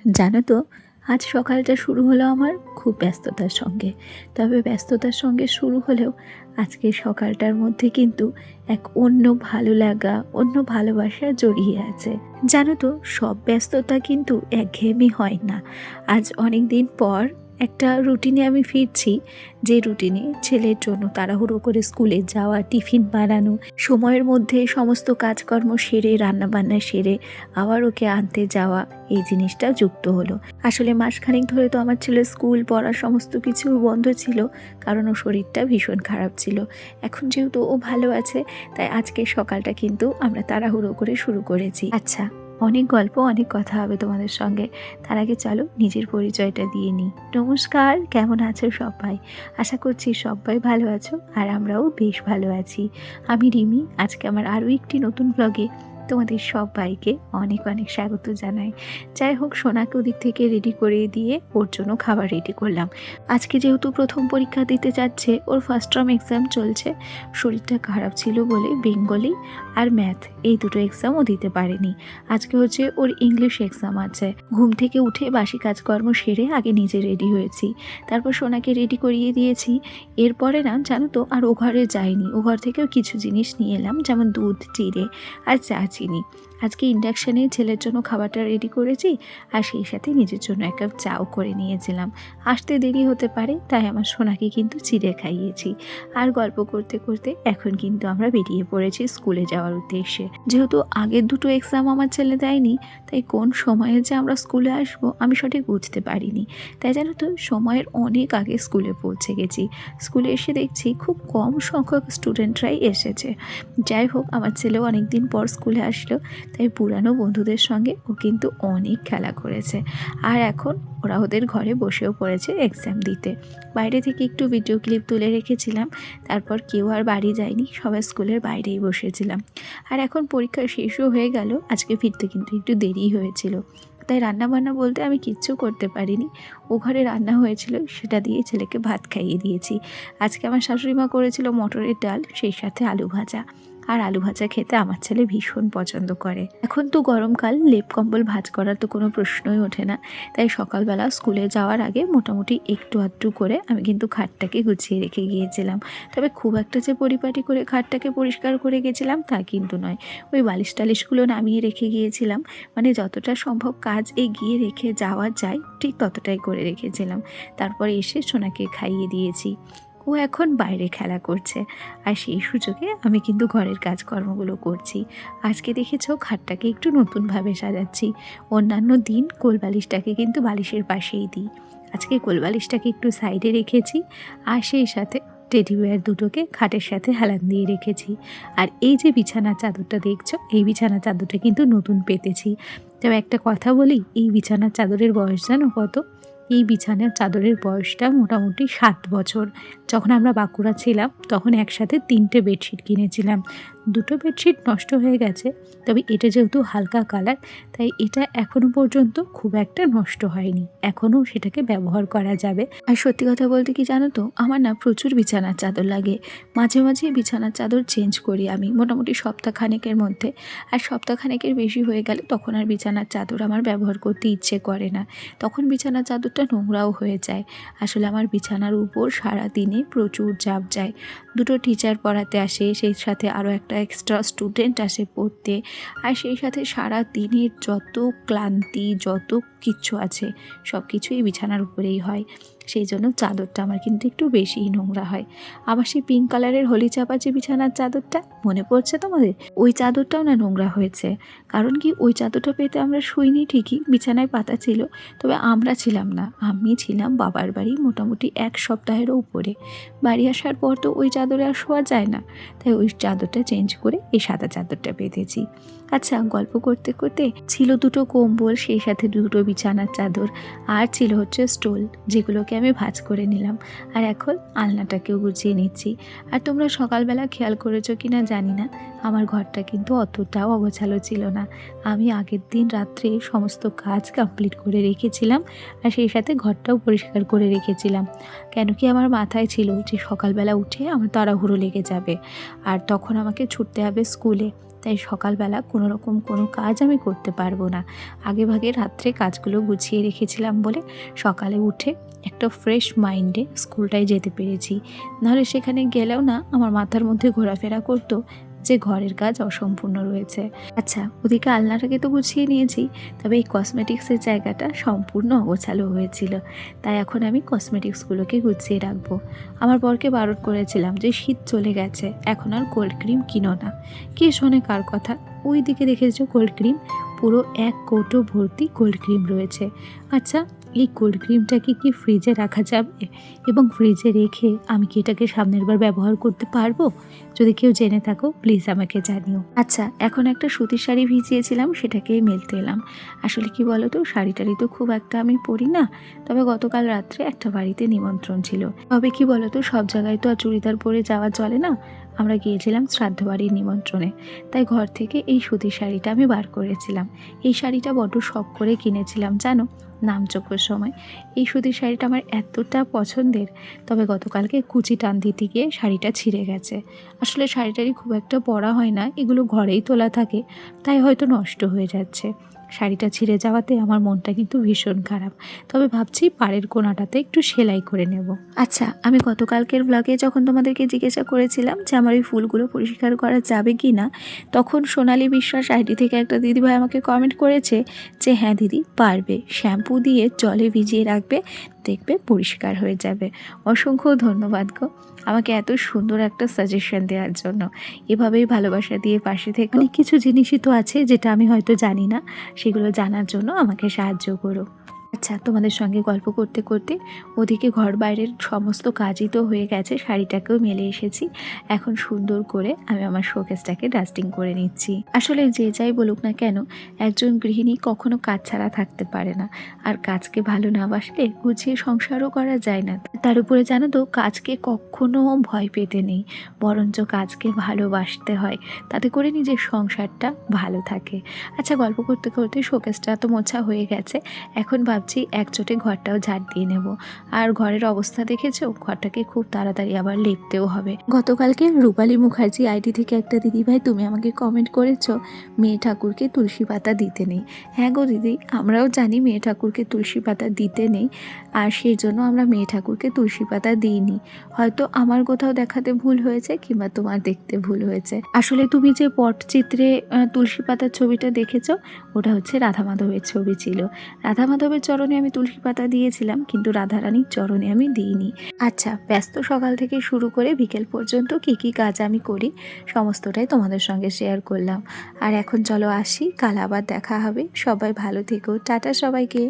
জানো তো, আজ সকালটা শুরু হলো আমার খুব ব্যস্ততার সঙ্গে। তবে ব্যস্ততার সঙ্গে শুরু হলেও আজকের সকালটার মধ্যে কিন্তু এক অন্য ভালো লাগা, অন্য ভালোবাসা জড়িয়ে আছে। জানো তো, সব ব্যস্ততা কিন্তু একঘেয়েমি হয় না। আজ অনেক দিন পর একটা রুটিনে আমি ফিরছি, যে রুটিনে ছেলের জন্য তাড়াহুড়ো করে স্কুলে যাওয়া, টিফিন বানানো, সময়ের মধ্যে সমস্ত কাজকর্ম সেরে, রান্নাবান্না সেরে আবার ওকে আনতে যাওয়া, এই জিনিসটা যুক্ত হলো। আসলে মাসখানেক ধরে তো আমার ছেলের স্কুল পড়া সমস্ত কিছু বন্ধ ছিল, কারণ ওর শরীরটা ভীষণ খারাপ ছিল। এখন যেহেতু ও ভালো আছে, তাই আজকের সকালটা কিন্তু আমরা তাড়াহুড়ো করে শুরু করেছি। আচ্ছা, অনেক গল্প, অনেক কথা হবে তোমাদের সঙ্গে। তার আগে চলো নিজের পরিচয়টা দিয়ে নিই। নমস্কার, কেমন আছো সবাই? আশা করছি সবাই ভালো আছো, আর আমরাও বেশ ভালো আছি। আমি রিমি। আজকে আমার আরও একটি নতুন ব্লগে তোমাদের সবাইকে অনেক অনেক স্বাগত জানাই। যাই হোক, সোনাকে ওদিক থেকে রেডি করে দিয়ে ওর জন্য খাবার রেডি করলাম। আজকে যেহেতু প্রথম পরীক্ষা দিতে যাচ্ছে, ওর ফার্স্ট টার্ম এক্সাম চলছে, শরীরটা খারাপ ছিল বলে বেঙ্গলি আর ম্যাথ এই দুটো এক্সামও দিতে পারেনি। আজকে হচ্ছে ওর ইংলিশ এক্সাম আছে। ঘুম থেকে উঠে বাসি কাজকর্ম সেরে আগে নিজে রেডি হয়েছি, তারপর সোনাকে রেডি করিয়ে দিয়েছি। এরপরে না, জানো তো, আর ও ঘরে যাইনি। ও ঘর থেকেও কিছু জিনিস নিয়ে এলাম, যেমন দুধ, চিড়ে আর চা চিনি। আজকে ইন্ডাকশানে ছেলের জন্য খাবারটা রেডি করেছি, আর সেই সাথে নিজের জন্য এক কাপ চাও করে নিয়েছিলাম। আসতে দেরি হতে পারে, তাই আমার সোনাকে কিন্তু চিড়ে খাইয়েছি। আর গল্প করতে করতে এখন কিন্তু আমরা বেরিয়ে পড়েছি স্কুলে যাওয়ার উদ্দেশ্যে। যেহেতু আগের দুটো এক্সাম আমার ছেলে দেয়নি, তাই কোন সময়ে যে আমরা স্কুলে আসবো আমি সঠিক বুঝতে পারিনি। তাই জানো তো, সময়ের অনেক আগে স্কুলে পৌঁছে গেছি। স্কুলে এসে দেখছি খুব কম সংখ্যক স্টুডেন্টরাই এসেছে। যাই হোক, আমার ছেলেও অনেক দিন পর স্কুলে আসলো, তাই পুরানো বন্ধুদের সঙ্গে ও কিন্তু অনেক খেলা করেছে। আর এখন ওরা ওদের ঘরে বসেও পড়েছে এক্সাম দিতে। বাইরে থেকে একটু ভিডিও ক্লিপ তুলে রেখেছিলাম, তারপর কেউ আর বাড়ি যায়নি, সবাই স্কুলের বাইরেই বসেছিলাম। আর এখন পরীক্ষা শেষও হয়ে গেল, আজকে ফিরতে কিন্তু একটু দেরি হয়েছিল, তাই রান্নাবান্না বলতে আমি কিচ্ছু করতে পারিনি। ও ঘরে রান্না হয়েছিল, সেটা দিয়ে ছেলেকে ভাত খাইয়ে দিয়েছি। আজকে আমার শাশুড়ি মা করেছিল মটরের ডাল, সেই সাথে আলু ভাজা। আর আলু ভাজা খেতে আমার ছেলে ভীষণ পছন্দ করে। এখন তো গরমকাল, লেপ কম্বল ভাঁজ করার তো কোনো প্রশ্নই ওঠে না। তাই সকালবেলা স্কুলে যাওয়ার আগে মোটামুটি একটু আধটু করে আমি কিন্তু খাটটাকে গুছিয়ে রেখে গিয়েছিলাম। তবে খুব একটা যে পরিপাটি করে খাটটাকে পরিষ্কার করে গেছিলাম তা কিন্তু নয়। ওই বালিশ টালিশগুলো নামিয়ে রেখে গিয়েছিলাম, মানে যতটা সম্ভব কাজ এগিয়ে রেখে যাওয়া যায় ঠিক ততটাই করে রেখেছিলাম। তারপরে এসে সোনাকে খাইয়ে দিয়েছি। ও এখন বাইরে খেলা করছে, আর সেই সুযোগে আমি কিন্তু ঘরের কাজকর্মগুলো করছি। আজকে দেখেছো, খাটটাকে একটু নতুনভাবে সাজাচ্ছি। অন্যান্য দিন কোলবালিশটাকে কিন্তু বালিশের পাশেই দিই, আজকে কোলবালিশটাকে একটু সাইডে রেখেছি, আর সেই সাথে টেডি বিয়ার দুটোকে খাটের সাথে হেলান দিয়ে রেখেছি। আর এই যে বিছানার চাদরটা দেখছো, এই বিছানার চাদরটা কিন্তু নতুন পেতেছি। তবে একটা কথা বলি, এই বিছানার চাদরের বয়স জানো কত? এই বিছানার চাদরের বয়সটা মোটামুটি 7 বছর। যখন আমরা বাঁকুড়া ছিলাম তখন একসাথে 3টে বেডশিট কিনেছিলাম। 2টো বেডশিট নষ্ট হয়ে গেছে, তবে এটা যেহেতু হালকা কালার, তাই এটা এখনও পর্যন্ত খুব একটা নষ্ট হয়নি, এখনও সেটাকে ব্যবহার করা যাবে। আর সত্যি কথা বলতে কি জানো তো, আমার না প্রচুর বিছানার চাদর লাগে। মাঝে মাঝে বিছানার চাদর চেঞ্জ করি আমি, মোটামুটি সপ্তাহখানেকের মধ্যে। আর সপ্তাহখানেকের বেশি হয়ে গেলে তখন আর বিছানার চাদর আমার ব্যবহার করতে ইচ্ছে করে না, তখন বিছানার চাদরটা নোংরাও হয়ে যায়। আসলে আমার বিছানার উপর সারা দিনে প্রচুর চাপ যায়। 2টো টিচার পড়াতে আসে, সেই সাথে আরও একটা এক্সট্রা স্টুডেন্ট আসে পড়তে, আর সেই সাথে সারা দিনের যত ক্লান্তি, যত কিচ্ছু আছে সব কিছুই বিছানার উপরেই হয়। সেই জন্য চাদরটা আমার কিন্তু একটু বেশিই নোংরা হয়। আবার সেই পিঙ্ক কালারের হলি চাপা যে বিছানার চাদরটা মনে পড়ছে তোমাদের, ওই চাদরটাও না নোংরা হয়েছে। কারণ কি, ওই চাদরটা পেতে আমরা শুইনি ঠিকই, বিছানায় পাতা ছিল, তবে আমরা ছিলাম না। আমি ছিলাম বাবার বাড়ি মোটামুটি 1 সপ্তাহেরও উপরে। বাড়ি আসার পর তো ওই চাদরে আর শোয়া যায় না, তাই ওই চাদরটা চেঞ্জ করে এই সাদা চাদরটা পেতেছি। আচ্ছা, গল্প করতে করতে ছিল 2টো কম্বল, সেই সাথে 2টো বিছানার চাদর, আর ছিল হচ্ছে স্টোল, যেগুলোকে আমি ভাঁজ করে নিলাম। আর এখন আলনাটাকেও গুছিয়ে নিচ্ছি। আর তোমরা সকালবেলা খেয়াল করেছো কি না জানি না, আমার ঘরটা কিন্তু অতটাও অগোছালো ছিল না। আমি আগের দিন রাত্রে সমস্ত কাজ কমপ্লিট করে রেখেছিলাম, আর সেই সাথে ঘরটাও পরিষ্কার করে রেখেছিলাম। কেন কি, আমার মাথায় ছিল যে সকালবেলা উঠে আমার তাড়াহুড়ো লেগে যাবে, আর তখন আমাকে ছুটতে হবে স্কুলে। তাই সকালবেলা কোনো রকম কোনো কাজ আমি করতে পারবো না। আগেভাগে রাত্রে কাজগুলো গুছিয়ে রেখেছিলাম বলে সকালে উঠে একটা ফ্রেশ মাইন্ডে স্কুলটায় যেতে পেরেছি। নাহলে সেখানে গেলেও না আমার মাথার মধ্যে ঘোরাফেরা করতো যে ঘরের কাজ অসম্পূর্ণ রয়েছে। আচ্ছা, ওদিকে আলনাটাকে তো গুছিয়ে নিয়েছি, তবে এই কসমেটিক্সের জায়গাটা সম্পূর্ণ অগোছালো হয়েছিল। তাই এখন আমি কসমেটিক্সগুলোকে গুছিয়ে রাখবো। আমার বরকে বারণ করেছিলাম যে শীত চলে গেছে, এখন আর কোল্ড ক্রিম কিনো না। কে শোনে কার কথা? ওই দিকে দেখেছো কোল্ড ক্রিম, পুরো এক কৌটো ভর্তি কোল্ড ক্রিম রয়েছে। আচ্ছা, এই কোল্ড ক্রিমটাকে কি ফ্রিজে রাখা যাবে? এবং ফ্রিজে রেখে আমি কি এটাকে সামনের বার ব্যবহার করতে পারবো? যদি কেউ জেনে থাকো প্লিজ আমাকে জানিও। আচ্ছা, এখন একটা সুতির শাড়ি ভিজিয়েছিলাম, সেটাকেই মেলতে এলাম। আসলে কি বলো তো, শাড়ি টাড়ি তো খুব একটা আমি পরি না, তবে গতকাল রাত্রে একটা বাড়িতে নিমন্ত্রণ ছিল। তবে কি বলো তো, সব জায়গায় তো আর চুড়িদার পরে যাওয়া চলে না। আমরা গিয়েছিলাম শ্রাদ্ধ বাড়ির নিমন্ত্রণে, তাই ঘর থেকে এই সুতির শাড়িটা আমি বার করেছিলাম। এই শাড়িটা বড্ড শখ করে কিনেছিলাম জানো, নামযোগ্যর সময়। এই সুতির শাড়িটা আমার এতটা পছন্দের, তবে গতকালকে কুচি টান দিতে গিয়ে শাড়িটা ছিঁড়ে গেছে। আসলে শাড়িটারই খুব একটা পরা হয় না, এগুলো ঘরেই তোলা থাকে, তাই হয়তো নষ্ট হয়ে যাচ্ছে। শাড়িটা ছিঁড়ে যাওয়াতে আমার মনটা কিন্তু ভীষণ খারাপ, তবে ভাবছি পাড়ের কোনাটাতে একটু সেলাই করে নেব। আচ্ছা, আমি গতকালকের ব্লগে যখন তোমাদেরকে জিজ্ঞাসা করেছিলাম যে আমার এই ফুলগুলো পরিষ্কার করা যাবে কি না, তখন সোনালী বিশ্বাস আইডি থেকে একটা দিদিভাই আমাকে কমেন্ট করেছে যে হ্যাঁ দিদি পারবে, শ্যাম্পু দিয়ে জলে ভিজিয়ে রাখবে, দেখবে পরিষ্কার হয়ে যাবে। অসংখ্য ধন্যবাদ গো আমাকে এত সুন্দর একটা সাজেশন দেওয়ার জন্য। এভাবেই ভালোবাসা দিয়ে পাশে থেকে অনেক কিছু জিনিসই তো আছে যেটা আমি হয়তো জানি না, সেগুলো জানার জন্য আমাকে সাহায্য করো। আচ্ছা, তোমাদের সঙ্গে গল্প করতে করতে ওদিকে ঘর বাইরের সমস্ত কাজই তো হয়ে গেছে, শাড়িটাকেও মেলে এসেছি। এখন সুন্দর করে আমি আমার শোকেসটাকে ডাস্টিং করে নিচ্ছি। আসলে যে যাই বলুক না কেন, একজন গৃহিণী কখনো কাজ ছাড়া থাকতে পারে না, আর কাজকে ভালো না বাসলে গুছিয়ে সংসারও করা যায় না। তার উপরে জানো তো, কাজকে কখনো ভয় পেতে নেই, বরঞ্চ কাজকে ভালোবাসতে হয়, তাতে করে নিজের সংসারটা ভালো থাকে। আচ্ছা, গল্প করতে করতে শোকেসটা তো মোছা হয়ে গেছে, এখন ভাবছি একচোটে ঘরটাও ঝাড় দিয়ে নেব। আর ঘরের অবস্থা দেখেছো, ঘরটাকে খুব তাড়াতাড়ি আবার লেপতেও হবে। গতকালকে রূপালী মুখার্জি আইডি থেকে একটা দিদিভাই তুমি আমাকে কমেন্ট করেছো মেয়ে ঠাকুরকে তুলসী পাতা দিতে নেই। হ্যাঁ গো দিদি, আমরাও জানি মেয়ে ঠাকুরকে তুলসী পাতা দিতে নেই, আর সেই জন্য আমরা মেয়ে ঠাকুরকে তুলসী পাতা দিইনি। হয়তো আমার কোথাও দেখাতে ভুল হয়েছে, কিংবা তোমার দেখতে ভুল হয়েছে। আসলে তুমি যে পটচিত্রে তুলসী পাতার ছবিটা দেখেছো, ওটা হচ্ছে রাধা মাধবের ছবি ছিল। রাধা মাধবের চরণে আমি তুলসী পাতা দিয়েছিলাম, কিন্তু রাধারানীর চরণে আমি দিইনি। আচ্ছা, ব্যস্ত সকাল থেকে শুরু করে বিকেল পর্যন্ত কী কী কাজ আমি করি সমস্তটাই তোমাদের সঙ্গে শেয়ার করলাম। আর এখন চলো আসি, কাল আবার দেখা হবে। সবাই ভালো থেকো, টাটা সবাইকে।